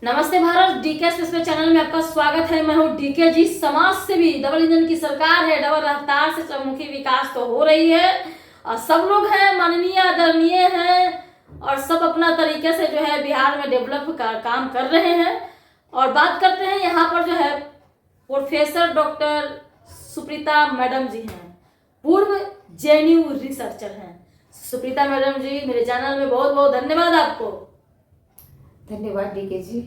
नमस्ते Bharat, DK special channel में आपका स्वागत है। मैं हूं डीके जी। समाज से भी डबल इंजन की सरकार है, डबल रफ्तार से चहुमुखी विकास तो हो रही है और सब लोग हैं माननीय आदरणीय हैं और सब अपना तरीके से जो है बिहार में डेवलप का काम कर रहे हैं। और बात करते हैं यहाँ पर जो है प्रोफेसर डॉक्टर सुप्रीता मैडम जी हैं, पूर्व जेएनयू रिसर्चर हैं। सुप्रीता मैडम जी, मेरे चैनल में बहुत बहुत धन्यवाद आपको। धन्यवाद डीके जी।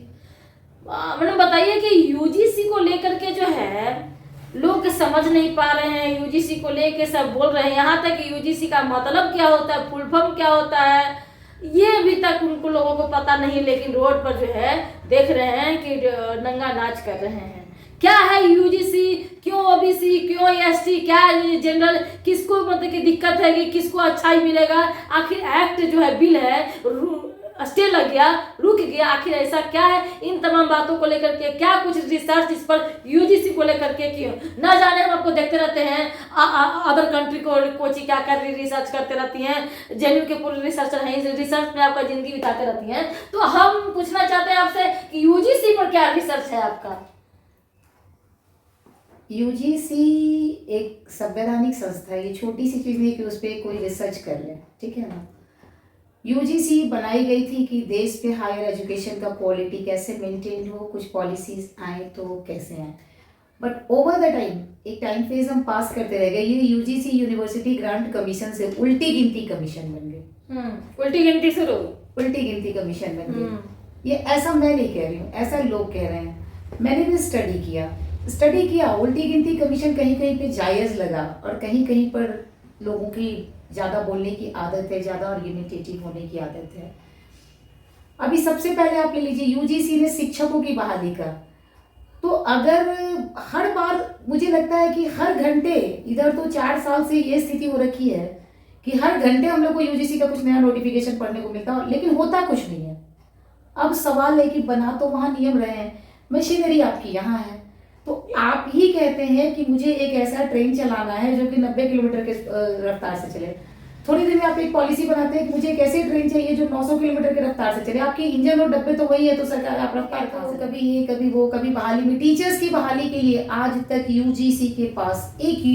मैडम बताइए कि यूजीसी को लेकर के जो है लोग समझ नहीं पा रहे हैं। यूजीसी को लेके सब बोल रहे हैं, यहाँ तक कि यूजीसी का मतलब क्या होता है, फुल फॉर्म क्या होता है, ये अभी तक उनको लोगों को पता नहीं। लेकिन रोड पर जो है देख रहे हैं कि नंगा नाच कर रहे हैं। क्या है यूजीसी, क्यों ओबीसी, क्यों एसटी, क्या जनरल, किसको मतलब की दिक्कत है कि किसको अच्छाई मिलेगा। आखिर एक्ट जो है, बिल है, स्टे लग गया, रुक गया, आखिर ऐसा क्या है। इन तमाम बातों को लेकर के क्या कुछ रिसर्च इस पर यूजीसी को लेकर के क्यों ना जाने। हम आपको देखते रहते हैं अदर कंट्री को कोची क्या कर रही, रिसर्च करते रहती हैं। जेएनयू के पूरे रिसर्चर हैं, रिसर्च में आपका जिंदगी बिताते रहती हैं। तो हम पूछना चाहते हैं आपसे कि यूजीसी पर क्या रिसर्च है आपका। यूजीसी एक संवैधानिक संस्था है। ये छोटी सी चीज नहीं कि उस पर कोई रिसर्च कर ले, ठीक है ना। यूजीसी बनाई गई थी कि देश पे हायर एजुकेशन का क्वालिटी कैसे मेंटेन हो, कुछ पॉलिसीज आए तो कैसे आए। बट ओवर द टाइम एक टाइम फेज हम पास करते रह गए। ये यूजीसी यूनिवर्सिटी ग्रांट कमीशन से उल्टी गिनती कमीशन बन गए। उल्टी गिनती शुरू, उल्टी गिनती कमीशन बन गई। ये ऐसा मैं नहीं कह रही हूँ, ऐसा लोग कह रहे हैं। मैंने भी स्टडी किया। उल्टी गिनती कमीशन कहीं कहीं पे जायज लगा और कहीं कहीं पर लोगों की ज़्यादा बोलने की आदत है, ज़्यादा आर्ग्यूमेंटेटिव होने की आदत है। अभी सबसे पहले आप ले लीजिए, यूजीसी ने शिक्षकों की बहाली का। तो अगर हर बार मुझे लगता है कि हर घंटे, इधर तो 4 साल से ये स्थिति हो रखी है कि हर घंटे हम लोग को यूजीसी का कुछ नया नोटिफिकेशन पढ़ने को मिलता है, लेकिन होता कुछ नहीं है। अब सवाल है कि बना तो वहाँ नियम रहे हैं, मशीनरी आपकी यहाँ है। तो आप ही कहते हैं कि मुझे एक ऐसा ट्रेन चलाना है जो कि 90 किलोमीटर के रफ्तार से चले। थोड़ी देर में आप एक पॉलिसी बनाते हैं कि मुझे एक ऐसी ट्रेन चाहिए जो 900 किलोमीटर के रफ्तार से चले। आपके इंजन और डब्बे तो वही है, तो सरकार आप रफ्तार कहाँ से। कभी ये कभी वो, कभी बहाली में टीचर्स की बहाली के लिए आज तक यूजीसी के पास एक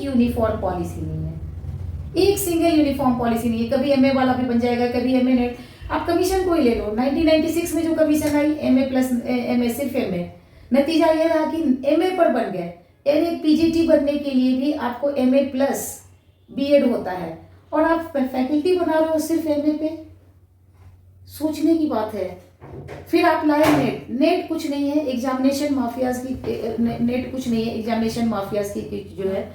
यूनिफॉर्म पॉलिसी नहीं है। एक सिंगल यूनिफॉर्म पॉलिसी नहीं है। कभी एमए वाला भी बन जाएगा, कभी एमए नेट। आप कमीशन को ही ले लो, 1996 में जो कमीशन आई, एमए प्लस एमए, सिर्फ एमए। नतीजा यह रहा कि एमए पर बन गए। एक पीजीटी बनने के लिए भी आपको एमए प्लस बीएड होता है और आप फैकल्टी बना रहे हो सिर्फ एमए पे। सोचने की बात है। फिर आप लाए नेट कुछ नहीं है, एग्जामिनेशन माफियाज की। नेट कुछ नहीं है, एग्जामिनेशन माफियाज की जो है,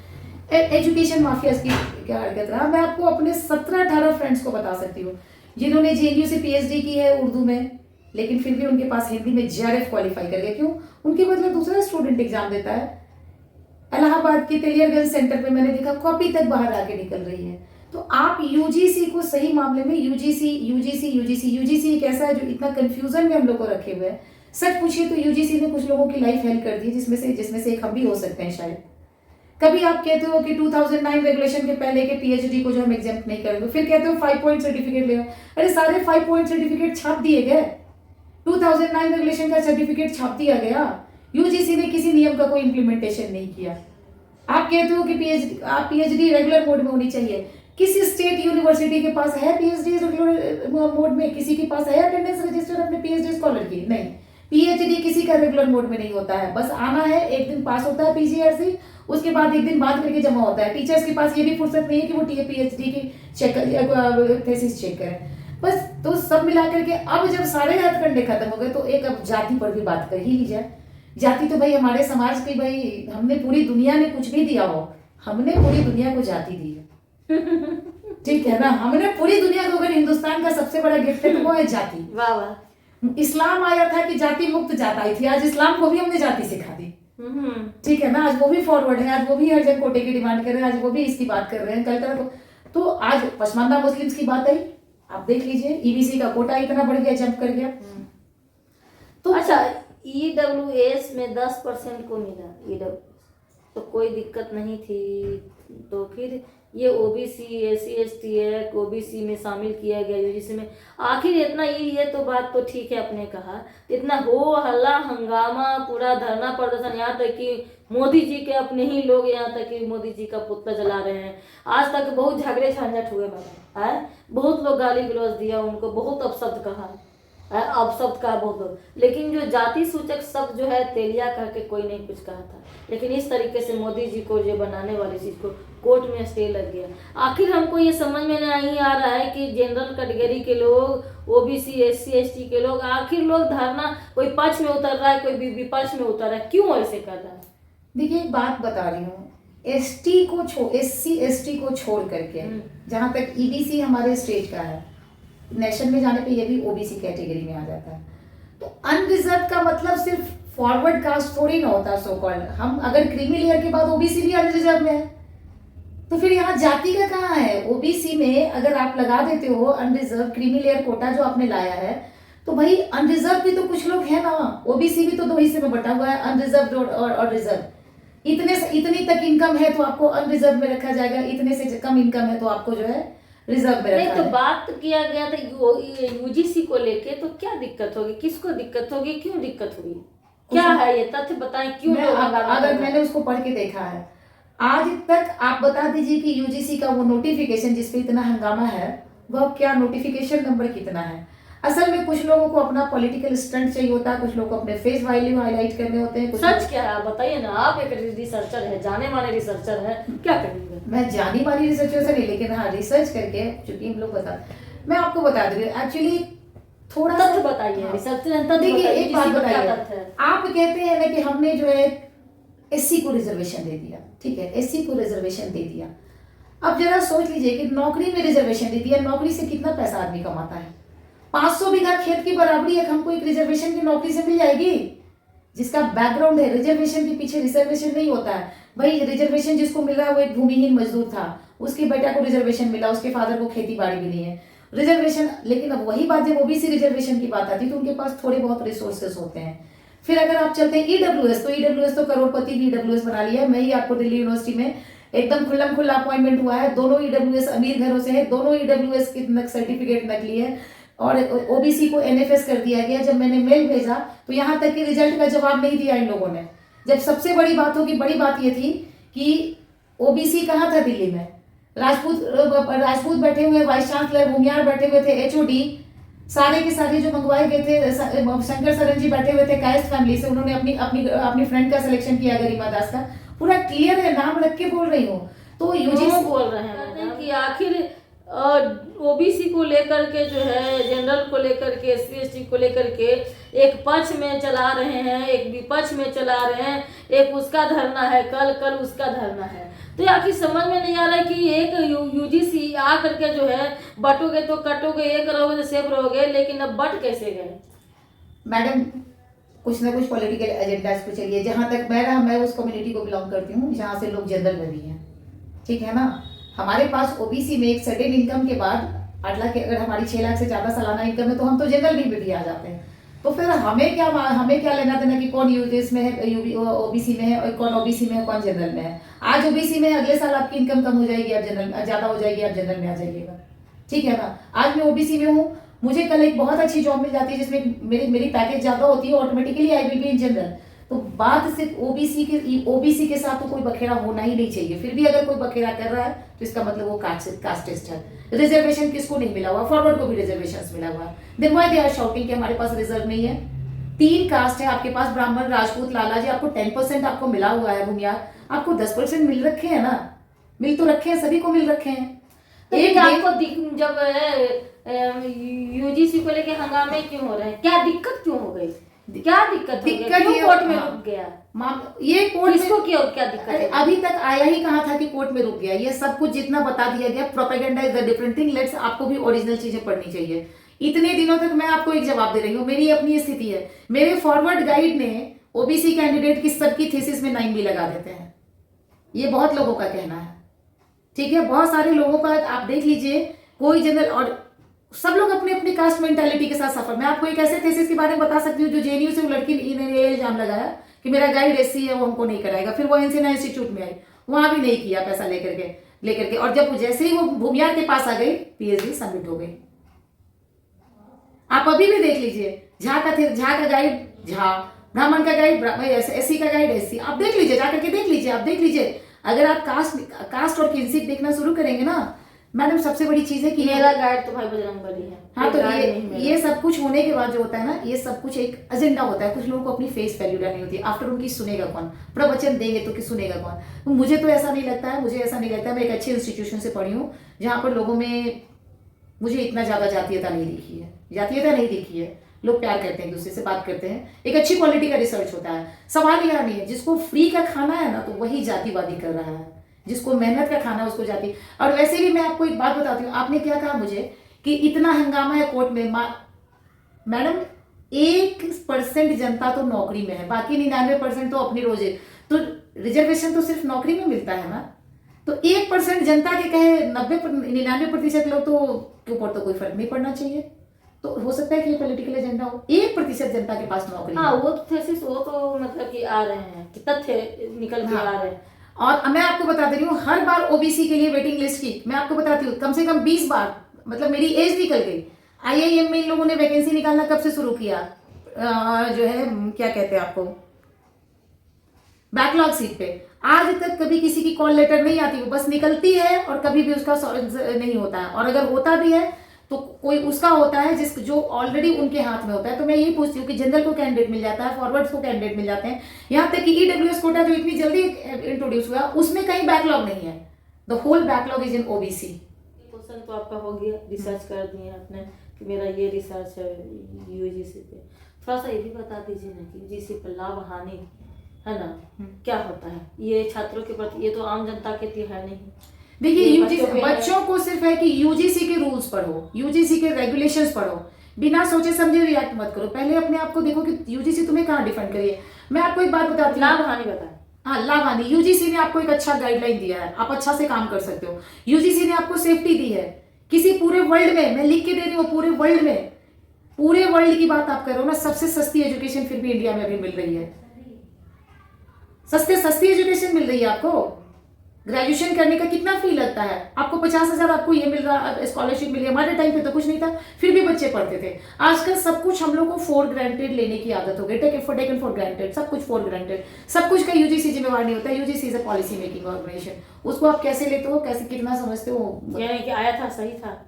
एजुकेशन माफियाज की क्या हरकत रहा। मैं आपको अपने 17-18 फ्रेंड्स को बता सकती हूँ जिन्होंने जेएनयू से पीएचडी की है उर्दू में, लेकिन फिर भी उनके पास हिंदी में जेआरएफ क्वालिफाई कर गया। क्यों? उनके बदले दूसरा स्टूडेंट एग्जाम देता है। इलाहाबाद के तेलियरगंज सेंटर पे मैंने देखा कॉपी तक बाहर आके निकल रही है। तो आप यूजीसी को सही मामले में, यूजीसी एक ऐसा है जो इतना कंफ्यूजन में हम लोग को रखे हुए हैं। सच पूछिए तो यूजीसी ने कुछ लोगों की लाइफ हेल्प कर दी, जिसमें से एक हम भी हो सकते हैं शायद। कभी आप कहते हो कि 2009 रेगुलेशन के पहले के पीएचडी को जो हम एग्जाम नहीं करेंगे, फिर कहते हो 5 पॉइंट सर्टिफिकेट लेगा। अरे सारे 5 पॉइंट सर्टिफिकेट छाप दिए गए। 2009 रेगुलेशन का सर्टिफिकेट छाप दिया गया। यूजीसी ने किसी नियम का कोई इंप्लीमेंटेशन नहीं किया। आप कहते हो कि पीएचडी रेगुलर मोड में होनी चाहिए। किसी स्टेट यूनिवर्सिटी के पास है पीएचडी रेगुलर मोड में? किसी के पास है अटेंडेंस रजिस्टर अपने पीएचडी स्कॉलर की? नहीं। पीएचडी किसी का रेगुलर मोड में नहीं होता है। बस आना है, एक दिन पास होता है पीजीआरसी, उसके बाद एक दिन बाद करके जमा होता है। टीचर्स के पास ये भी फुर्सत नहीं है कि वो पीएचडी की थीसिस चेक करें। बस तो सब मिलाकर के अब जब सारे हथकंडे खत्म हो गए तो एक अब जाति पर भी बात कर ही ली जाए। जाति तो भाई हमारे समाज की, भाई हमने, पूरी दुनिया ने कुछ भी दिया हो, हमने पूरी दुनिया को जाति दी है। ठीक है ना, हमने पूरी दुनिया को, अगर हिंदुस्तान का सबसे बड़ा गिफ्ट है तो वो है जाति। वाह वाह। इस्लाम आया था कि जाति मुक्त जात आई थी, आज इस्लाम को भी हमने जाति सिखा दी। ठीक है ना, आज वो भी फॉरवर्ड है, आज वो भी हर जन कोटे की डिमांड कर रहे हैं, आज वो भी इसकी बात कर रहे हैं। कल तक तो आज पसमानदा मुस्लिम्स की बात आई, आप देख लीजिए, ईबीसी का कोटा इतना बढ़ गया, जंप कर गया। तो अच्छा, ईडब्ल्यूएस में 10% को मिला, ईडब्ल्यूएस तो कोई दिक्कत नहीं थी। तो फिर ये ओबीसी एससी एसटी है, ओबीसी में शामिल किया गया यूजीसी में। आखिर इतना ये तो बात तो ठीक है, आपने कहा इतना हो हल्ला हंगामा, पूरा धरना प्रदर्शन, यहाँ तक कि मोदी जी के अपने ही लोग यहाँ तक कि मोदी जी का पुतला जला रहे हैं। आज तक बहुत झगड़े झंझट हुए मैडम है, बहुत लोग गाली गलौज दिया उनको, बहुत अपशब्द कहा है, अपशब्द का बहुत लोग, लेकिन जो जाति सूचक शब्द जो है तेलिया करके कोई नहीं कुछ कहा था। लेकिन इस तरीके से मोदी जी को जो बनाने वाली चीज को कोर्ट में स्टे लग गया। आखिर हमको ये समझ में नहीं आ रहा है कि जनरल कैटेगरी के लोग, ओबीसी एससी एसटी के लोग, आखिर लोग धरना कोई पक्ष में उतर रहा है, कोई विपक्ष में उतर रहा है, क्यों ऐसे कर रहा है? देखिए एक बात बता रही हूँ, एसटी को एससी एसटी को छोड़ करके जहाँ तक ईबीसी हमारे स्टेट का है, नेशन में जाने पे ये भी ओबीसी कैटेगरी में आ जाता है। तो अनरिजर्व का मतलब सिर्फ फॉरवर्ड कास्ट थोड़ी ना होता सो कॉल्ड। हम अगर क्रीमी लेयर के बाद ओबीसी भी अनरिजर्व में है, तो फिर यहाँ जाति का कहाँ है? ओबीसी में अगर आप लगा देते हो अनरिजर्व क्रीमी लेयर कोटा जो आपने लाया है, तो भाई अनरिजर्व भी तो कुछ लोग हैं ना। ओबीसी भी तो 2 हिस्से में बटा हुआ है, अनरिजर्व और रिजर्व। इतनी तक इनकम है तो आपको अनरिजर्व में रखा जाएगा, इतने से कम इनकम है तो आपको जो है रिजर्व में नहीं रखा तो है। बात किया गया था यूजीसी को लेके, तो क्या दिक्कत होगी, किसको दिक्कत होगी, क्यों दिक्कत होगी, क्या है ये तथ्य बताएं, क्यों लोग हंगामा कर रहे अगर हैं? मैंने उसको पढ़ के देखा है, आज तक आप बता दीजिए कि यूजीसी का वो नोटिफिकेशन जिसपे इतना हंगामा है, वह क्या नोटिफिकेशन नंबर कितना है? असल में कुछ लोगों को अपना पॉलिटिकल स्टंट चाहिए होता है, कुछ लोगों को अपने फेस वैल्यू हाईलाइट करने होते हैं। सच क्या है आप बताइए ना, आप एक रिसर्चर है, जाने माने रिसर्चर है, क्या करेंगे? मैं जानी मानी रिसर्चर से नहीं, लेकिन हाँ रिसर्च करके, चूंकि हम लोग मैं आपको बता दूंगी एक्चुअली थोड़ा तथ्य बताइए, रिसर्चर तथ्य देखिए बताइए, एक बात किसी को क्या बताइए, तथ्य है? आप कहते हैं ना कि हमने जो है एससी को रिजर्वेशन दे दिया, ठीक है, एससी को रिजर्वेशन दे दिया। अब जरा सोच लीजिए कि नौकरी में रिजर्वेशन दे दिया, नौकरी से कितना पैसा आदमी कमाता है? 500 बीघा खेत की बराबरी एक हमको एक रिजर्वेशन की नौकरी से मिल जाएगी। जिसका बैकग्राउंड है रिजर्वेशन के पीछे रिजर्वेशन नहीं होता है भाई। रिजर्वेशन जिसको मिल रहा है वो एक भूमिहीन मजदूर था, उसके बेटा को रिजर्वेशन मिला, उसके फादर को खेती बाड़ी मिली है, रिजर्वेशन। लेकिन अब वही बात जब ओबीसी रिजर्वेशन की बात आती है तो उनके पास थोड़े बहुत रिसोर्सेस होते हैं। फिर अगर आप चलते हैं ईडब्ल्यूएस, तो ईडब्ल्यूएस तो करोड़पति भी ईडब्ल्यूएस बना लिया है। मैं ही आपको दिल्ली यूनिवर्सिटी में एकदम खुल्लम खुल्ला अपॉइंटमेंट हुआ है, दोनों ईडब्ल्यूएस अमीर घरों से है, दोनों ईडब्ल्यूएस की सर्टिफिकेट नकली है और ओबीसी को एनएफएस कर दिया गया। जब मैंने मेल भेजा तो यहाँ तक कि रिजल्ट का जवाब नहीं दिया इन लोगों ने। जब सबसे बड़ी बात होगी, बड़ी बात ये थी कि ओबीसी कहाँ था दिल्ली में, राजपूत बैठे हुए, वाइस चांसलर भूमियार बैठे हुए थे, एचओडी सारे के सारे जो मंगवाए गए थे, शंकर सरन जी बैठे हुए थे कायस्थ फैमिली से, उन्होंने अपनी फ्रेंड का सिलेक्शन किया गरिमा दास का, पूरा क्लियर है, नाम रख के बोल रही हूँ। तो यूजीसी बोल रहे हैं कि आखिर ओबीसी को लेकर के जो है, जनरल को लेकर के, एससी एसटी को लेकर के एक पक्ष में चला रहे हैं, एक विपक्ष में चला रहे हैं, एक उसका धरना है, कल उसका धरना है। तो आखिर समझ में नहीं आ रहा है कि एक यूजीसी आ करके जो है बटोगे तो कटोगे, एक रहोगे तो सेफ रहोगे, लेकिन अब बट कैसे गए? मैडम कुछ ना कुछ पॉलिटिकल एजेंडा इसको चलिए। जहाँ तक मैं उस कम्युनिटी को बिलोंग करती हूँ जहाँ से लोग जनरल में भी हैं, ठीक है ना। हमारे पास ओबीसी में एक सर्टेन इनकम के बाद 8 लाख, अगर हमारी 6 लाख से ज्यादा सालाना इनकम है तो हम तो जनरल में भी आ जाते हैं। तो फिर हमें क्या लेना देना कि कौन यूजीसी में है, ओबीसी में है, और कौन ओबीसी में है, कौन जनरल में है। आज ओबीसी में, अगले साल आपकी इनकम कम हो जाएगी, आप जनरल ज्यादा हो जाएगी, आप जनरल में आ जाइएगा, ठीक है ना। आज मैं ओबीसी में हूँ, मुझे कल एक बहुत अच्छी जॉब मिल जाती है जिसमें मेरी पैकेज ज्यादा होती है, automatically I will be in general. तो बात सिर्फ ओबीसी के साथ तो कोई बखेड़ा होना ही नहीं चाहिए। फिर भी अगर कोई बखेड़ा कर रहा है तो इसका मतलब वो कास्टिस्ट है। रिजर्वेशन किसको नहीं मिला हुआ? फॉरवर्ड को भी रिजर्वेशन मिला हुआ है। Then why they are shouting कि हमारे पास रिजर्व नहीं है। 3 कास्ट है आपके पास, ब्राह्मण, राजपूत, लाला जी, आपको 10% आपको मिला हुआ है, भूमियार आपको 10% मिल रखे हैं ना, मिल तो रखे हैं, सभी को मिल रखे हैं। एक आपको जब यूजीसी को लेके हंगामे क्यों हो रहे हैं, क्या दिक्कत क्यों हो गई, क्या दिक्कत कोर्ट में रुक गया? ये कोर्ट किसको क्या दिक्कत है? अभी तक आया ही कहाँ था कि कोर्ट में रुक गया। ये सब कुछ जितना बता दिया गया, propaganda is the different thing. Let's आपको भी ओरिजिनल चीजें पढ़नी चाहिए। इतने दिनों तक मैं आपको एक जवाब दे रही हूँ, मेरी अपनी स्थिति है। मेरे फॉरवर्ड गाइड ने ओबीसी कैंडिडेट की सबकी थीसिस में 9 भी लगा देते हैं। ये बहुत लोगों का कहना है, ठीक है, बहुत सारे लोगों का। आप देख लीजिए, कोई जनरल, और सब लोग अपने अपनी कास्ट मेंटालिटी के साथ सफर। मैं आपको एक ऐसे थीसिस के बारे में बता सकती हूँ जो जेएनयू से वो लड़की ने ये इल्जाम लगाया कि मेरा गाइड एससी है, वो हमको नहीं कराएगा। फिर वो एनसीना इंस्टीट्यूट में आई, वहां भी नहीं किया पैसा लेकर के। लेकर के, और जब जैसे ही वो भूमियार के पास आ गई पीएचडी सबमिट हो गई। आप अभी भी देख लीजिए, झा का गाइड झा, ब्राह्मण का गाइड एससी का गाइड एससी, आप देख लीजिए, जाकर के देख लीजिए, आप देख लीजिए। अगर आप कास्ट और किनशिप देखना शुरू करेंगे ना मैडम, सबसे बड़ी चीज है कि मेरा गाइड तो भाई बजरंगबली है। हाँ, तो ये सब कुछ होने के बाद जो होता है ना, ये सब कुछ एक एजेंडा होता है। कुछ लोगों को अपनी फेस वैल्यू डालनी होती है, आफ्टर उनकी सुनेगा कौन, प्रवचन देंगे तो कि सुनेगा कौन। तो मुझे तो ऐसा नहीं लगता है, मुझे ऐसा नहीं लगता है। मैं एक अच्छी इंस्टीट्यूशन से पढ़ी हूँ जहाँ पर लोगों में मुझे इतना ज्यादा जातीयता नहीं दिखी है। लोग प्यार करते हैं, एक दूसरे से बात करते हैं, एक अच्छी क्वालिटी का रिसर्च होता है। सवाल यह नहीं है, जिसको फ्री का खाना है ना तो वही जातिवादी कर रहा है, जिसको मेहनत का खाना है उसको जाति। और वैसे भी मैं आपको एक बात बताती हूँ, आपने क्या कहा मुझे कि इतना हंगामा है कोर्ट में। मैडम 1% जनता तो नौकरी में है, बाकी 99% तो अपनी रोजे, तो रिजर्वेशन तो सिर्फ नौकरी में मिलता है ना। तो 1% जनता के कहे 99% लोग तो के ऊपर तो कोई फर्क नहीं पड़ना चाहिए। तो हो सकता है कि पॉलिटिकल एजेंडा हो, 1% जनता के पास नौकरी। हाँ, वो थेसिस वो तो मतलब कि आ रहे हैं कि तथ्य निकल के आ रहे हैं। और मैं आपको बता दे रही हूँ, हर बार ओबीसी के लिए वेटिंग लिस्ट की मैं आपको बताती हूँ कम से कम 20 बार, मतलब मेरी एज निकल गई। आईआईएम में इन लोगों ने वैकेंसी निकालना कब से शुरू किया, जो है क्या कहते हैं आपको, बैकलॉग सीट पे। आज तक कभी किसी की कॉल लेटर नहीं आती, वो बस निकलती है और कभी भी उसका नहीं होता है। और अगर होता भी है तो कोई उसका होता है जो ऑलरेडी उनके हाथ में होता है। तो मैं यही पूछती हूँ कि जनरल को कैंडिडेट मिल जाता है, फॉरवर्ड को कैंडिडेट मिल जाते हैं, यहाँ तक कि ईडब्ल्यूएस कोटा जो इतनी जल्दी इंट्रोड्यूस हुआ उसमें कहीं बैकलॉग नहीं है। The whole backlog is in OBC. Question तो आपका हो गया, रिसर्च कर दिए आपने कि मेरा ये रिसर्च है यूजीसी पे। थोड़ा सा ये भी बता दीजिए ना कि यूजीसी पर लाभ हानि है ना क्या होता है ये छात्रों के प्रति, ये तो आम जनता के लिए है नहीं। देखिए, यूजीसी बच्चों को सिर्फ है कि यूजीसी के रूल्स पढ़ो, यूजीसी के रेगुलेशंस पढ़ो, बिना सोचे समझे रिएक्ट मत करो। पहले अपने आप को देखो कि यूजीसी तुम्हें कहाँ डिफेंड करिए। मैं आपको एक बात बताती हूँ, लाभ हानि बताएं। हाँ, लाभ हानि, यूजीसी ने आपको एक अच्छा गाइडलाइन दिया है, आप अच्छा से काम कर सकते हो। यूजीसी ने आपको सेफ्टी दी है किसी पूरे वर्ल्ड में, मैं लिख के दे रही हूँ, पूरे वर्ल्ड की बात आप करो ना, सबसे सस्ती एजुकेशन फिर भी इंडिया में अभी मिल रही है। सस्ती एजुकेशन मिल रही है आपको। ग्रेजुएशन करने का कितना फी लगता है आपको, 50,000 आपको ये मिल रहा, स्कॉलरशिप मिली। हमारे टाइम पे तो कुछ नहीं था, फिर भी बच्चे पढ़ते थे। आजकल सब कुछ हम लोग को फॉर ग्रांटेड लेने की आदत हो गई, टेकन फॉर ग्रांटेड, सब कुछ फॉर ग्रांटेड। सब कुछ का यूजीसी जिम्मेवार नहीं होता। UGC is a policy making organisation, उसको आप कैसे लेते हो, कैसे कितना समझते हो, यानी कि आया था सही था।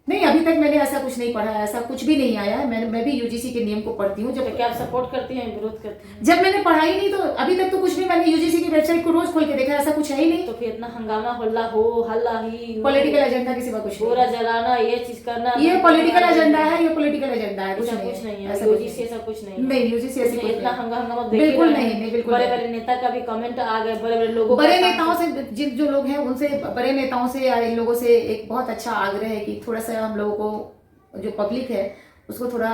नहीं, अभी तक मैंने ऐसा कुछ नहीं पढ़ा है, ऐसा कुछ भी नहीं आया है। मैं भी यूजीसी के नियम को पढ़ती हूँ। जब क्या आप सपोर्ट करती हैं, विरोध करती हैं? जब मैंने पढ़ाई नहीं तो अभी तक तो कुछ नहीं, मैंने यूजीसी की वेबसाइट को रोज खोल के देखा, ऐसा कुछ है ही नहीं। तो फिर इतना हंगामा हल्ला ही पॉलिटिकल एजेंडा के सिवा कुछ नहीं। पूरा जलाना, ये चीज करना, ये पॉलिटिकल एजेंडा है, ये पॉलिटिकल एजेंडा है, कुछ नहीं है। ऐसा यूजीसी ऐसा कुछ नहीं, नहीं, यूजीसी ऐसी कुछ इतना नहीं। हंगामा बिल्कुल नहीं, बिल्कुल बड़े बड़े नेता का भी कमेंट आ गए, बड़े बड़े लोगों, बड़े नेताओं से, जिन जो लोग हैं उनसे, बड़े नेताओं से या इन लोगों से एक बहुत अच्छा आग्रह है कि थोड़ा सा हम लोगों को, जो पब्लिक है उसको थोड़ा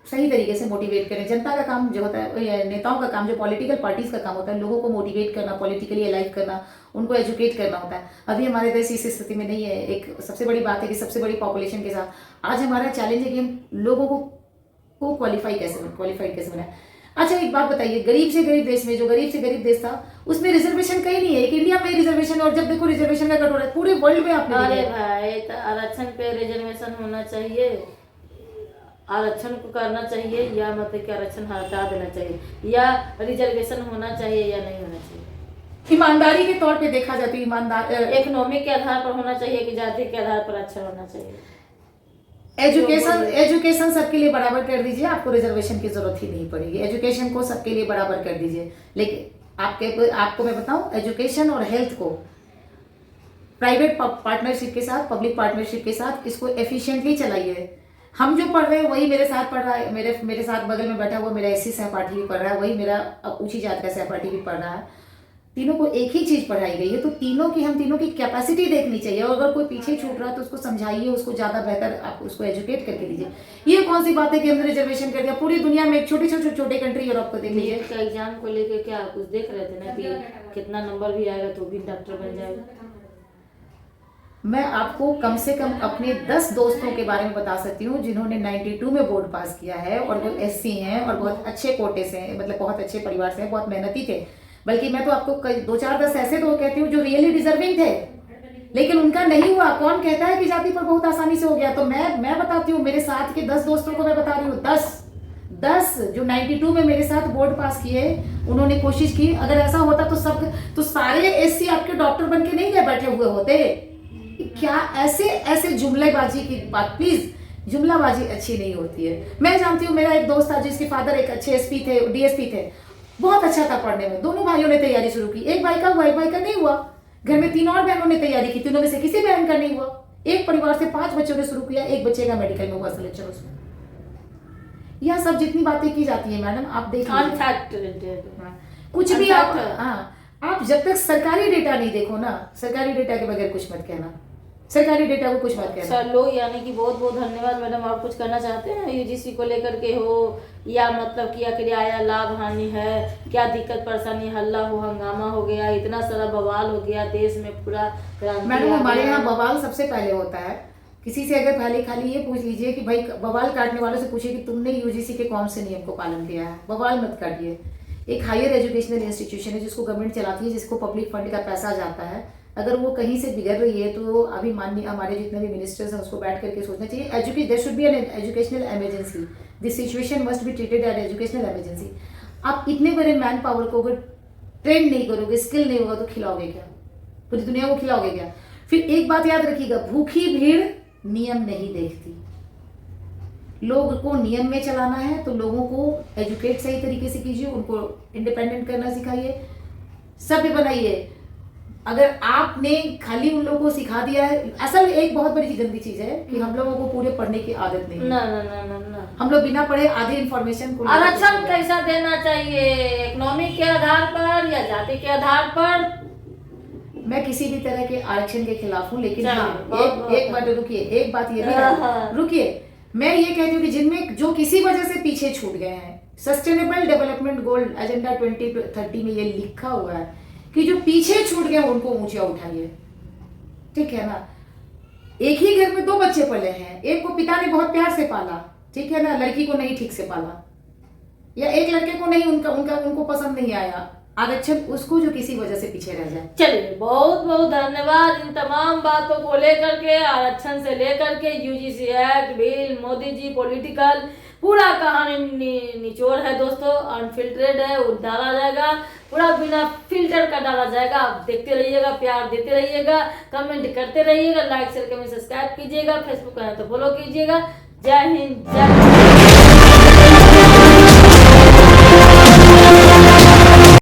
सही तरीके से मोटिवेट करें। जनता का काम जो होता है, या नेताओं का काम, जो पॉलिटिकल पार्टीज का काम होता है, लोगों को मोटिवेट करना, पॉलिटिकली अलाइव करना, उनको एजुकेट करना होता है। अभी हमारे देश इस स्थिति में नहीं है। एक सबसे बड़ी बात है कि सबसे बड़ी पॉपुलेशन के साथ आज हमारा चैलेंज है कि हम लोगों को क्वालिफाई कैसे बनाए। अच्छा, एक बात बताइए, गरीब से गरीब देश में, जो गरीब से गरीब देश था, उसमें रिजर्वेशन कहीं नहीं है। एक इंडिया में रिजर्वेशन, और जब देखो रिजर्वेशन का कटोरा है पूरे वर्ल्ड में। आपने अरे भाई, तो आरक्षण पे रिजर्वेशन होना चाहिए, आरक्षण को करना चाहिए, या मतलब कि आरक्षण हटा देना चाहिए, या रिजर्वेशन होना चाहिए या नहीं होना चाहिए। ईमानदारी के तौर पे देखा जाए तो ईमानदार, इकोनॉमिक के आधार पर होना चाहिए कि जाति के आधार पर अच्छा होना चाहिए। एजुकेशन सबके लिए बराबर कर दीजिए, आपको रिजर्वेशन की जरूरत ही नहीं पड़ेगी। एजुकेशन को सबके लिए बराबर कर दीजिए। लेकिन आपको मैं बताऊं, एजुकेशन और हेल्थ को प्राइवेट पार्टनरशिप के साथ, पब्लिक पार्टनरशिप के साथ इसको एफिशिएंटली चलाइए। हम जो पढ़ रहे हैं वही मेरे साथ पढ़ रहा है, मेरे साथ बगल में बैठा हुआ मेरा एससी सहपाठी भी पढ़ रहा है, वही मेरा ऊंची जात का सहपाठी भी पढ़ रहा है। तीनों को एक ही चीज पढ़ाई गई है, तो हम तीनों की कैपेसिटी देखनी चाहिए। और अगर कोई पीछे छूट रहा है तो उसको समझाइए, उसको ज्यादा बेहतर आप उसको एजुकेट करके दीजिए। ये कौन सी बात है कि हमने रिजर्वेशन कर दिया। पूरी दुनिया में एक छोटे कंट्री यूरोप को देख लीजिए। का एग्जाम को लेकर क्या कुछ देख रहे थे ना कि कितना नंबर भी आएगा तो भी डॉक्टर बन जाएगा। मैं आपको कम से कम अपने 10 दोस्तों के बारे में बता सकती हूँ जिन्होंने 92 में बोर्ड पास किया है, और वो एससी हैं और बहुत अच्छे कोटे से हैं, मतलब बहुत अच्छे परिवार से हैं, बहुत मेहनती थे। बल्कि मैं तो आपको 2-4-10 ऐसे तो कहती हूँ जो रियली डिजर्विंग थे, लेकिन उनका नहीं हुआ। कौन कहता है कि जाति पर बहुत आसानी से हो गया? तो मैं बताती हूँ, मेरे साथ के 10 दोस्तों को मैं बता रही हूँ, 10 जो 92 में मेरे साथ बोर्ड पास किए, उन्होंने कोशिश की। अगर ऐसा होता तो सारे एससी आपके डॉक्टर बन के नहीं गए बैठे हुए होते। क्या ऐसे जुमलेबाजी की बात, प्लीज जुमलाबाजी अच्छी नहीं होती है। मैं जानती हूँ, मेरा एक दोस्त था जिसके फादर एक अच्छे एसपी थे, डीएसपी थे, बहुत अच्छा था पढ़ने में। दोनों भाइयों ने तैयारी शुरू की, एक भाई का हुआ, एक भाई का नहीं हुआ। घर में 3 और बहनों ने तैयारी की, तीनों में से किसी बहन का नहीं हुआ। एक परिवार से 5 बच्चों ने शुरू किया, एक बच्चे का मेडिकल में हुआ सिलेक्शन उसमें। यह सब जितनी बातें की जाती है मैडम, आप देख लीजिए, कुछ भी आप, आप जब तक सरकारी डेटा नहीं देखो ना, सरकारी डेटा के बगैर कुछ मत कहना, सरकारी डेटा को कुछ मत कहना। चलो, यानी कि बहुत बहुत धन्यवाद मैडम। आप कुछ करना चाहते हैं यूजीसी को लेकर के हो, या मतलब क्या किराया लाभ हानि है, क्या दिक्कत परेशानी, हल्ला हो, हंगामा हो गया, इतना सारा बवाल हो गया देश में पूरा? मैडम हमारे यहाँ बवाल सबसे पहले होता है। किसी से अगर पहले खाली ये पूछ लीजिए कि भाई, बवाल काटने वालों से पूछिए कि तुमने यूजीसी के कौन से नियम को पालन किया है। बवाल मत काटिए। एक हायर एजुकेशनल इंस्टीट्यूशन है जिसको गवर्नमेंट चलाती है, जिसको पब्लिक फंड का पैसा जाता है। अगर वो कहीं से बिगड़ रही है तो अभी माननीय हमारे जितने भी मिनिस्टर्स हैं उसको बैठ करके सोचना चाहिए। There should be an educational emergency, this situation must be treated as educational emergency. आप इतने बड़े मैन पावर को अगर ट्रेन नहीं करोगे, स्किल नहीं होगा, तो खिलाओगे क्या? पूरी दुनिया को खिलाओगे क्या? फिर एक बात याद रखिएगा, भूखी भीड़ नियम नहीं देखती। लोग को नियम में चलाना है तो लोगों को एजुकेट सही तरीके से कीजिए, उनको इंडिपेंडेंट करना सिखाइए, सभ्य बनाइए। अगर आपने खाली उन लोगों को सिखा दिया है, असल एक बहुत बड़ी गंदी चीज है कि हम लोगों को पूरे पढ़ने की आदत नहीं है। ना ना ना ना ना, हम लोग बिना पढ़े आधी इंफॉर्मेशन को। आरक्षण कैसा देना चाहिए? इकोनॉमिक के आधार पर या जाति के आधार पर? मैं किसी भी तरह के आरक्षण के खिलाफ हूँ, लेकिन हाँ, एक बात रुकिए, एक बात ये भी रुकिए, मैं ये कहती हूँ कि जिनमें जो किसी वजह से पीछे छूट गए हैं, सस्टेनेबल डेवलपमेंट गोल एजेंडा 2030 में ये लिखा हुआ है कि जो पीछे छूट गए उनको ऊंचा उठाइए, ठीक है ना? एक ही घर में 2 बच्चे पले हैं, एक को पिता ने बहुत प्यार से पाला, ठीक है ना, लड़की को नहीं ठीक से पाला, या एक लड़के को नहीं, उनको पसंद नहीं आया आरक्षण, उसको जो किसी वजह से पीछे रह जाए। चलिए, बहुत बहुत धन्यवाद इन तमाम बातों को लेकर के, आरक्षण से लेकर के UGC act, bill, Modi ji, political, पूरा कहानी निचोड़ है दोस्तों, अनफिल्टरेड है, वो डाला जाएगा, पूरा बिना फिल्टर का डाला जाएगा। आप देखते रहिएगा, प्यार देते रहिएगा, कमेंट करते रहिएगा, लाइक शेयर कमेंट सब्सक्राइब कीजिएगा, फेसबुक है तो फॉलो कीजिएगा। जय हिंद, जय